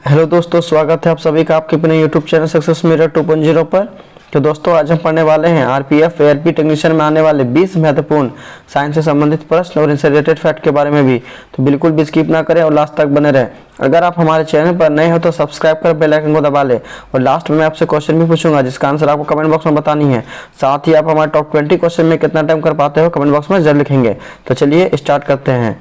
Hello दोस्तों, स्वागत है आप सभी का आपके अपने यूट्यूब चैनल सक्सेस मिरर 2.0 पर। तो दोस्तों आज हम पढ़ने वाले हैं आरपीएफ एएलपी टेक्नीशियन में आने वाले 20 महत्वपूर्ण साइंस से संबंधित प्रश्न और इनसे रिलेटेड फैक्ट के बारे में भी। तो बिल्कुल भी स्किप ना करें और लास्ट तक बने रहें। अगर आप हमारे चैनल पर नए हो तो सब्सक्राइब कर बेल आइकन को दबा लें। और लास्ट में मैं आपसे क्वेश्चन भी पूछूंगा जिसका आंसर आपको कमेंट बॉक्स में बतानी है। साथ ही आप हमारे टॉप 20 क्वेश्चन में कितना टाइम कर पाते हो कमेंट बॉक्स में जरूर लिखेंगे। तो चलिए स्टार्ट करते हैं।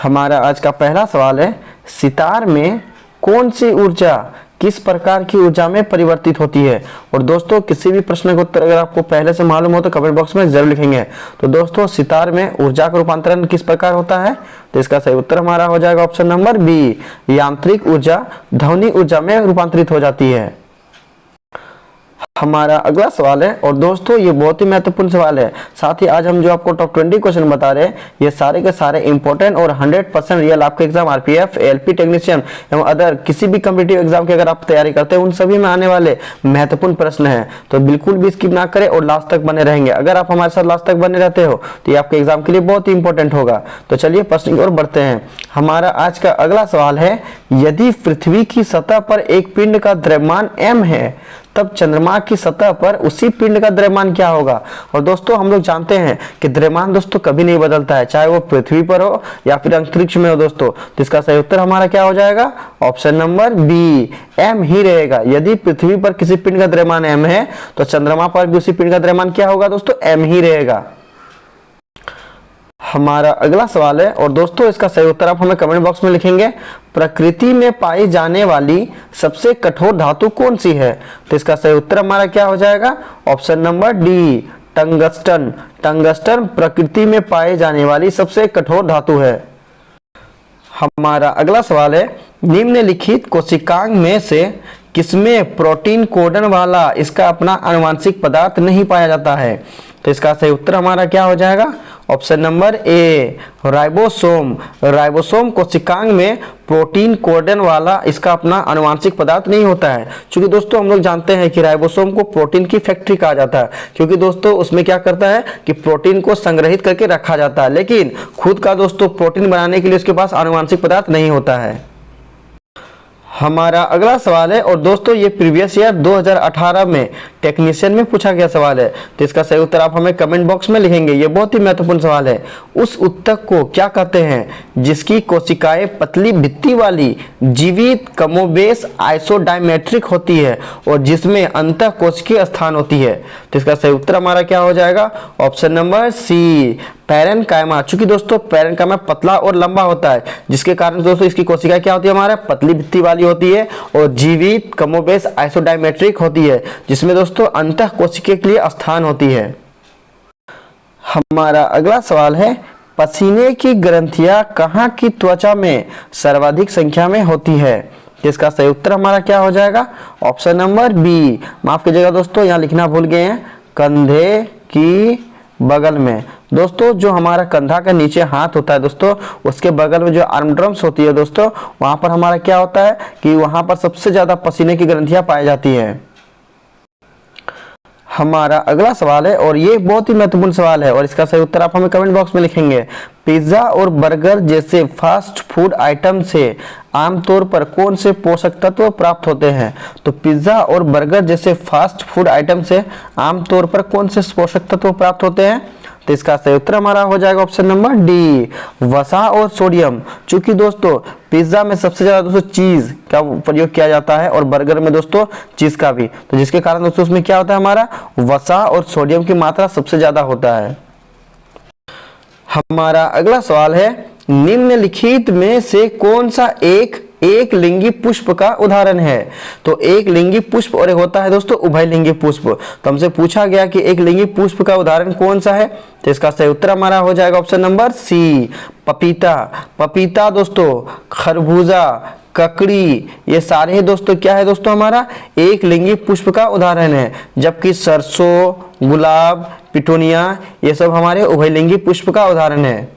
हमारा आज का पहला सवाल है, सितार में कौन सी ऊर्जा किस प्रकार की ऊर्जा में परिवर्तित होती है। और दोस्तों किसी भी प्रश्न का उत्तर अगर आपको पहले से मालूम हो तो कमेंट बॉक्स में जरूर लिखेंगे। तो दोस्तों सितार में ऊर्जा का रूपांतरण किस प्रकार होता है, तो इसका सही उत्तर हमारा हो जाएगा ऑप्शन नंबर बी, यांत्रिक ऊर्जा ध्वनि ऊर्जा में रूपांतरित हो जाती है। हमारा अगला सवाल है, और दोस्तों ये बहुत ही महत्वपूर्ण सवाल है। साथ ही आज हम जो आपको टॉप 20 क्वेश्चन बता रहे हैं ये सारे के सारे इंपॉर्टेंट और 100% रियल आपके एग्जाम आरपीएफ एएलपी टेक्नीशियन एवं अदर किसी भी कॉम्पिटिटिव एग्जाम की अगर आप तैयारी करते हैं उन सभी में आने वाले महत्वपूर्ण प्रश्न हैं। तो बिल्कुल भी स्किप ना करें और लास्ट तक बने रहेंगे। अगर आप हमारे साथ लास्ट तक बने रहते हो तो ये आपके एग्जाम के लिए बहुत ही इंपॉर्टेंट होगा। तो चलिए प्रश्न की ओर बढ़ते हैं। हमारा आज का अगला सवाल है, यदि पृथ्वी की सतह पर एक पिंड का द्रव्यमान m है तब चंद्रमा की सतह पर उसी पिंड का द्रव्यमान क्या होगा। और दोस्तों हम लोग जानते हैं कि द्रव्यमान दोस्तों कभी नहीं बदलता है, चाहे वो पृथ्वी पर हो या फिर अंतरिक्ष में हो दोस्तों। तो इसका सही उत्तर हमारा क्या हो जाएगा ऑप्शन नंबर बी, m ही रहेगा। यदि पृथ्वी पर किसी पिंड का द्रव्यमान m है तो चंद्रमा पर भी उसी पिंड का द्रव्यमान क्या होगा दोस्तों, m ही रहेगा। हमारा अगला सवाल है, और दोस्तों इसका सही उत्तर आप हमें कमेंट बॉक्स में लिखेंगे। प्रकृति में पाई जाने वाली सबसे कठोर धातु कौन सी है, तो इसका सही उत्तर हमारा क्या हो जाएगा option number D, tungsten. Tungsten प्रकृति में पाई जाने वाली सबसे कठोर धातु है। हमारा अगला सवाल है, निम्नलिखित कोशिकांग में से किसमें प्रोटीन कोडन वाला इसका अपना आनुवंशिक पदार्थ नहीं पाया जाता है, तो इसका सही उत्तर हमारा क्या हो जाएगा option number A, ribosome. Ribosome कोशिकांग में प्रोटीन कोडन वाला इसका अपना आनुवंशिक पदार्थ नहीं होता है। क्योंकि दोस्तों हम लोग जानते हैं कि राइबोसोम को प्रोटीन की फैक्ट्री कहा जाता है, क्योंकि दोस्तों उसमें क्या करता है कि प्रोटीन को संग्रहित करके रखा जाता है, लेकिन खुद का दोस्तों प्रोटीन बनाने के लिए उसके पास आनुवंशिक पदार्थ नहीं होता है। हमारा अगला सवाल है, और दोस्तों ये प्रीवियस ईयर 2018 में टेक्नीशियन में पूछा गया सवाल है। तो इसका सही उत्तर आप हमें कमेंट बॉक्स में लिखेंगे। ये बहुत ही महत्वपूर्ण सवाल है। उस ऊतक को क्या कहते हैं जिसकी कोशिकाएं पतली भित्ति वाली, जीवित, कमोबेश आइसोडायमेट्रिक होती है और जिसमें अंतः कोशिकीय स्थान होती है। तो इसका सही उत्तर हमारा क्या हो जाएगा ऑप्शन नंबर सी, पैरेन्काइमा। चूंकि दोस्तों पैरेन्काइमा पतला और लंबा होता है जिसके कारण दोस्तों इसकी कोशिका क्या होती है हमारा पतली भित्ति वाली होती है और जीवित, कमोबेश आइसोडायमेट्रिक होती है जिसमें दोस्तों अंतः कोशिकीय के लिए स्थान होती है। हमारा अगला सवाल है, पसीने की ग्रंथियां कहाँ की त्वचा में सर्वाधिक संख्या में होती है, इसका सही उत्तर हमारा क्या हो जाएगा ऑप्शन नंबर बी, माफ कीजिएगा दोस्तों यहाँ लिखना भूल गए हैं, कंधे की बगल में। दोस्तों जो हमारा कंधा का नीचे हाथ होता है दोस्तों उसके बगल में जो आर्म ड्रम्स होती है दोस्तों वहां पर हमारा क्या होता है कि वहां पर सबसे ज्यादा पसीने की ग्रंथियां पाई जाती है। हमारा अगला सवाल है, और ये बहुत ही महत्वपूर्ण सवाल है और इसका सही उत्तर आप हमें कमेंट बॉक्स में लिखेंगे। पिज्जा और बर्गर जैसे फास्ट फूड आइटम से आमतौर पर कौन से पोषक तत्व प्राप्त होते हैं, तो पिज्जा और बर्गर जैसे फास्ट फूड आइटम से आमतौर पर कौन से पोषक तत्व प्राप्त होते हैं, तो इसका सही उत्तर हमारा हो जाएगा ऑप्शन नंबर डी, वसा और सोडियम। चूंकि दोस्तों पिज्जा में सबसे ज्यादा दोस्तों चीज का प्रयोग किया जाता है और बर्गर में दोस्तों चीज का भी, तो जिसके कारण दोस्तों उसमें क्या होता है हमारा वसा और सोडियम की मात्रा सबसे ज्यादा होता है। हमारा अगला सवाल है, निम्नलिखित में से कौन सा एक लिंगी पुष्प का उदाहरण है, तो एक लिंगी पुष्प और एक होता है दोस्तों उभयलिंगी पुष्प। तो हमसे पूछा गया कि एक लिंगी पुष्प का उदाहरण कौन सा है, तो इसका सही उत्तर हमारा हो जाएगा ऑप्शन नंबर सी, पपीता। पपीता दोस्तों, खरबूजा, ककड़ी, ये सारे ही दोस्तों क्या है दोस्तों हमारा एक लिंगी पुष्प का उदाहरण है, जबकि सरसों, गुलाब, पिटूनिया ये सब हमारे उभयलिंगी पुष्प का उदाहरण है।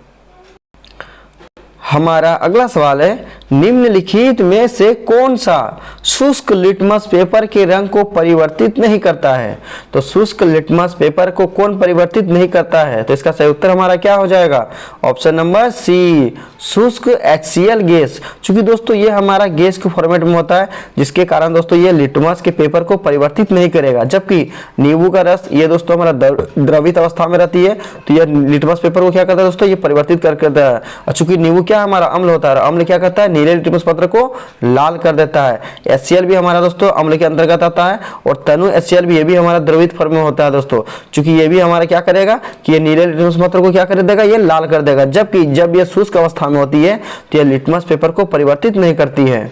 हमारा अगला सवाल है, निम्नलिखित में से कौन सा शुष्क लिटमस पेपर के रंग को परिवर्तित नहीं करता है? तो शुष्क लिटमस पेपर को कौन परिवर्तित नहीं करता है? तो इसका सही उत्तर हमारा क्या हो जाएगा? ऑप्शन नंबर सी, शुष्क HCl गैस। क्योंकि दोस्तों ये हमारा गैस के फॉर्मेट में होता है, जिसके कारण दोस्तों ये लिटमस के पेपर को परिवर्तित नहीं करेगा। जबकि नींबू का रस ये दोस्तों हमारा द्रवित अवस्था में रहती है, तो ये लिटमस पेपर को क्या करता है दोस्तों? ये परिवर्तित कर देता है। चूंकि नींबू क्या हमारा अम्ल होता है, अम्ल क्या करता है? नीले लिटमस पत्र को लाल कर देता है। HCl भी हमारा दोस्तों अम्ल के अंतर्गत आता है, और तनु HCl भी, ये भी हमारा द्रवित फॉर्म में होता है दोस्तों। चूंकि ये भी हमारा क्या करेगा कि ये नीले लिटमस पत्र को क्या कर देगा? ये लाल कर देगा। जबकि जब ये शुष्क अवस्था में होती है तो ये लिटमस पेपर को परिवर्तित नहीं करती है।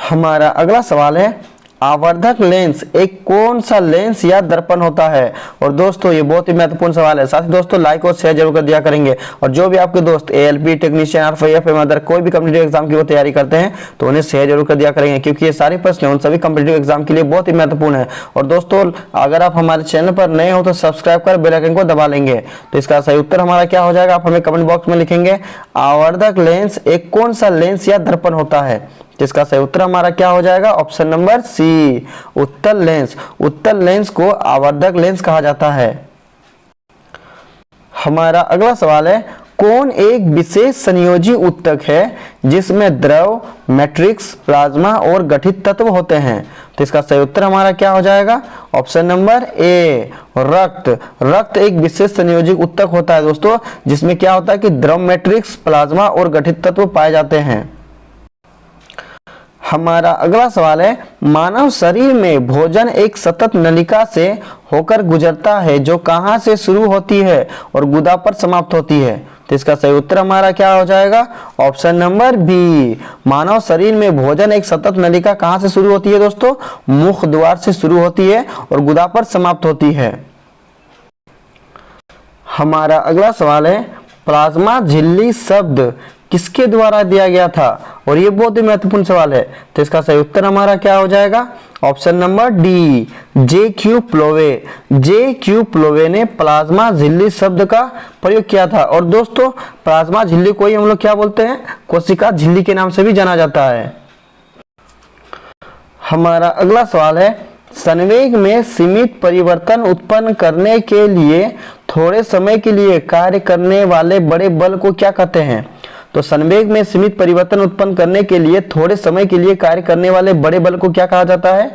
हमारा अगला सवाल है, आवर्धक लेंस एक कौन सा लेंस या दर्पण होता है? और दोस्तों ये बहुत ही महत्वपूर्ण सवाल है। साथ ही दोस्तों लाइक और शेयर जरूर कर दिया करेंगे। और जो भी आपके दोस्त ALP टेक्नीशियन, RFI, अदर कोई भी कॉम्पिटिटिव एग्जाम की वो तैयारी करते हैं तो उन्हें शेयर जरूर कर दिया करेंगे, क्योंकि ये सारे प्रश्न उन सभी कॉम्पिटिटिव एग्जाम के लिए बहुत ही महत्वपूर्ण है। और दोस्तों अगर आप हमारे चैनल पर नए हो तो सब्सक्राइब कर बेल आइकन को दबा लेंगे। तो इसका सही उत्तर हमारा क्या हो जाएगा? आप हमें कमेंट बॉक्स में लिखेंगे, आवर्धक लेंस एक कौन सा लेंस या दर्पण होता है? जिसका सही उत्तर हमारा क्या हो जाएगा? ऑप्शन नंबर सी, उत्तल लेंस। उत्तल लेंस को आवर्धक लेंस कहा जाता है। हमारा अगला सवाल है, कौन एक विशेष संयोजी ऊतक है जिसमें द्रव, मैट्रिक्स, प्लाज्मा और गठित तत्व होते हैं? तो इसका सही उत्तर हमारा क्या हो जाएगा? ऑप्शन नंबर ए, रक्त। रक्त एक विशेष संयोजी ऊतक होता है दोस्तों, जिसमें क्या होता है कि द्रव, मैट्रिक्स, प्लाज्मा और गठित तत्व पाए जाते हैं। हमारा अगला सवाल है, मानव शरीर में भोजन एक सतत नलिका से होकर गुजरता है जो कहां से शुरू होती है और गुदा पर समाप्त होती है? तो इसका सही उत्तर हमारा क्या हो जाएगा? ऑप्शन नंबर बी, मानव शरीर में भोजन एक सतत नलिका कहां से शुरू होती है दोस्तों? मुख द्वार से शुरू होती है और गुदा पर समाप्त होती है। हमारा अगला सवाल है, प्लाज्मा झिल्ली शब्द किसके द्वारा दिया गया था? और ये बहुत ही महत्वपूर्ण सवाल है। तो इसका सही उत्तर हमारा क्या हो जाएगा? Option number D, JQ प्लोवे। JQ प्लोवे ने प्लाज्मा झिल्ली शब्द का प्रयोग किया था। और दोस्तों प्लाज्मा झिल्ली को ही हम लोग क्या बोलते हैं? कोशिका झिल्ली के नाम से भी जाना जाता है। हमारा अगला सवाल है, संवेग में सीमित परिवर्तन उत्पन्न करने के लिए थोड़े समय के लिए कार्य करने वाले बड़े बल को क्या कहते हैं? तो संवेग में सीमित परिवर्तन उत्पन्न करने के लिए थोड़े समय के लिए कार्य करने वाले बड़े बल को क्या कहा जाता है?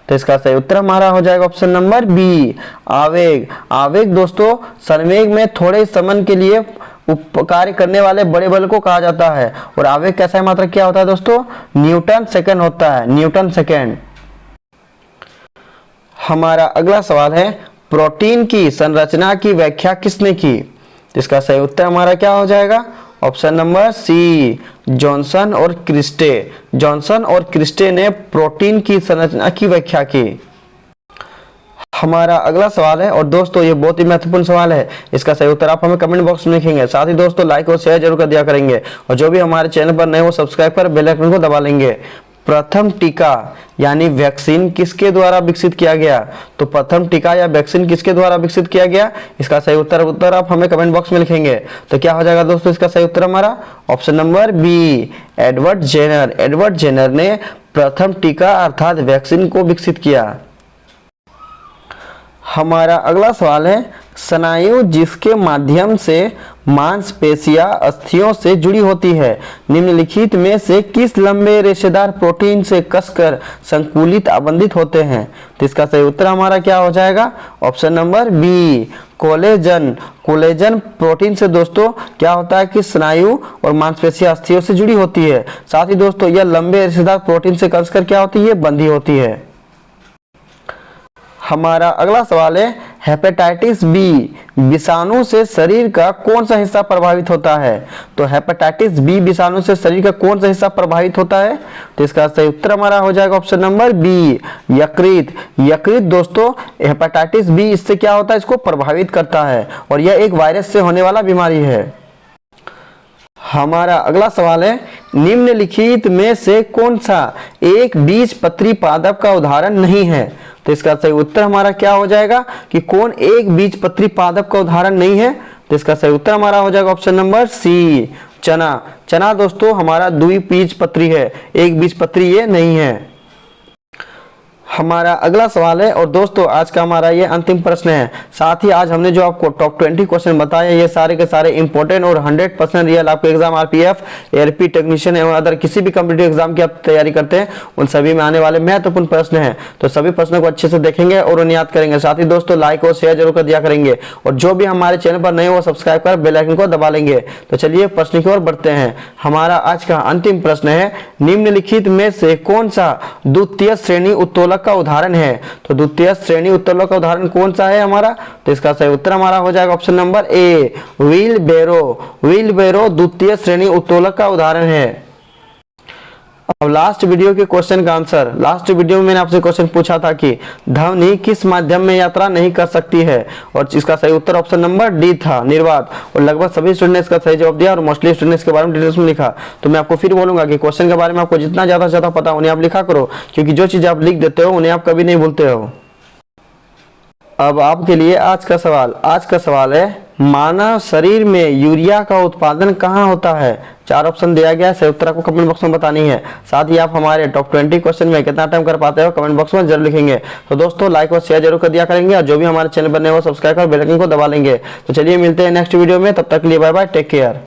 तो इसका सही उत्तर हमारा हो जाएगा ऑप्शन नंबर बी, आवेग। आवेग दोस्तों संवेग में थोड़े समय के लिए कार्य करने वाले बड़े बल को कहा जाता है। और आवेग कैसा मात्रक क्या होता है दोस्तों? न्यूटन सेकेंड होता है, न्यूटन सेकेंड। हमारा अगला सवाल है, प्रोटीन की संरचना की व्याख्या किसने की? इसका सही उत्तर हमारा क्या हो जाएगा? ऑप्शन नंबर सी, जॉनसन और क्रिस्टे। जॉनसन और क्रिस्टे ने प्रोटीन की संरचना की व्याख्या की। हमारा अगला सवाल है, और दोस्तों ये बहुत ही महत्वपूर्ण सवाल है, इसका सही उत्तर आप हमें कमेंट बॉक्स में लिखेंगे। साथ ही दोस्तों लाइक और शेयर जरूर कर दिया करेंगे। और जो भी हमारे चैनल पर नए हो सब्सक्राइब कर बेल आइकन को दबा लेंगे। प्रथम टीका यानी वैक्सीन किसके द्वारा विकसित किया गया? तो प्रथम टीका या वैक्सीन किसके द्वारा विकसित किया गया? इसका सही उत्तर आप हमें कमेंट बॉक्स में लिखेंगे। तो क्या हो जाएगा दोस्तों इसका सही उत्तर हमारा? Option number B, Edward Jenner. Edward Jenner ने प्रथम टीका अर्थात वैक्सीन को विकसित किया। हमारा अगला सवाल है, स्नायु जिसके माध्यम से मांसपेशियां अस्थियों से जुड़ी होती है निम्नलिखित में से किस लंबे रेशेदार प्रोटीन से कसकर संकुलित आबंधित होते हैं? तो इसका सही उत्तर हमारा क्या हो जाएगा? Option number B, collagen. Collagen protein से दोस्तों क्या होता है कि स्नायु और मांसपेशियां अस्थियों से जुड़ी होती है। साथ ही दोस्तों यह लंबे रेशेदार प्रोटीन से कसकर क्या होती है? बंधी होती है। हमारा अगला सवाल है, हेपेटाइटिस बी विषाणु से शरीर का कौन सा हिस्सा प्रभावित होता है? तो हेपेटाइटिस बी विषाणु से शरीर का कौन सा हिस्सा प्रभावित होता है? तो इसका सही उत्तर हमारा हो जाएगा ऑप्शन नंबर बी, यकृत। यकृत दोस्तों हेपेटाइटिस बी इससे क्या होता है? इसको प्रभावित करता है और यह एक वायरस से होने वाला बीमारी है। हमारा अगला सवाल है, निम्नलिखित में से कौन सा एक बीजपत्री पादप का उदाहरण नहीं है? तो इसका सही उत्तर हमारा क्या हो जाएगा कि कौन एक बीजपत्री पादप का उदाहरण नहीं है? तो इसका सही उत्तर हमारा हो जाएगा ऑप्शन नंबर सी, चना। चना दोस्तों हमारा द्विबीजपत्री है, एक बीजपत्री ये नहीं है। हमारा अगला सवाल है और दोस्तों आज का हमारा ये अंतिम प्रश्न है। साथ ही आज हमने जो आपको टॉप 20 क्वेश्चन बताए ये सारे के सारे इंपॉर्टेंट और 100% रियल आपके एग्जाम आरपीएफ, एआरपी टेक्नीशियन एवं अदर किसी भी कॉम्पिटिटिव एग्जाम की आप तैयारी करते हैं उन सभी में आने वाले महत्वपूर्ण प्रश्न हैं। तो सभी प्रश्नों को अच्छे से देखेंगे और उन्हें याद करेंगे। साथ ही दोस्तों लाइक और शेयर जरूर कर दिया करेंगे और जो भी हमारे चैनल पर नए हो सब्सक्राइब कर बेल आइकन को दबा लेंगे। तो चलिए प्रश्न की ओर बढ़ते हैं। हमारा आज का अंतिम प्रश्न है, निम्नलिखित में से कौन सा द्वितीय श्रेणी उत्तोलक का उदाहरण है? तो द्वितीय श्रेणी उत्तोलक का उदाहरण कौन सा है हमारा? तो इसका सही उत्तर हमारा हो जाएगा option number A, wheelbarrow. Wheelbarrow द्वितीय श्रेणी उत्तोलक का उदाहरण है। अब लास्ट वीडियो के क्वेश्चन का आंसर। लास्ट वीडियो में मैंने आपसे क्वेश्चन पूछा था कि ध्वनि किस माध्यम में यात्रा नहीं कर सकती है, और इसका सही उत्तर ऑप्शन नंबर डी था, निर्वात। और लगभग सभी स्टूडेंट ने इसका सही जवाब दिया और मोस्टली स्टूडेंट इसके बारे में डिटेल्स में लिखा। तो मैं आपको फिर बोलूंगा कि क्वेश्चन के बारे में आपको जितना ज्यादा से ज्यादा पता उन्हें आप लिखा करो, क्योंकि जो चीज आप लिख देते हो उन्हें आप कभी नहीं भूलते हो। अब आपके लिए आज का सवाल है, मानव शरीर में यूरिया का उत्पादन कहाँ होता है? 4 ऑप्शन दिया गया है, सही उत्तर आपको कमेंट बॉक्स में बतानी है। साथ ही आप हमारे टॉप 20 क्वेश्चन में कितना टाइम कर पाते हो कमेंट बॉक्स में जरूर लिखेंगे। तो दोस्तों लाइक और शेयर जरूर कर दिया करेंगे और जो भी हमारे चैनल पर नए हो सब्सक्राइब कर बेल आइकन को दबा लेंगे। तो चलिए मिलते हैं नेक्स्ट वीडियो में, तब तक के लिए बाय बाय, टेक केयर।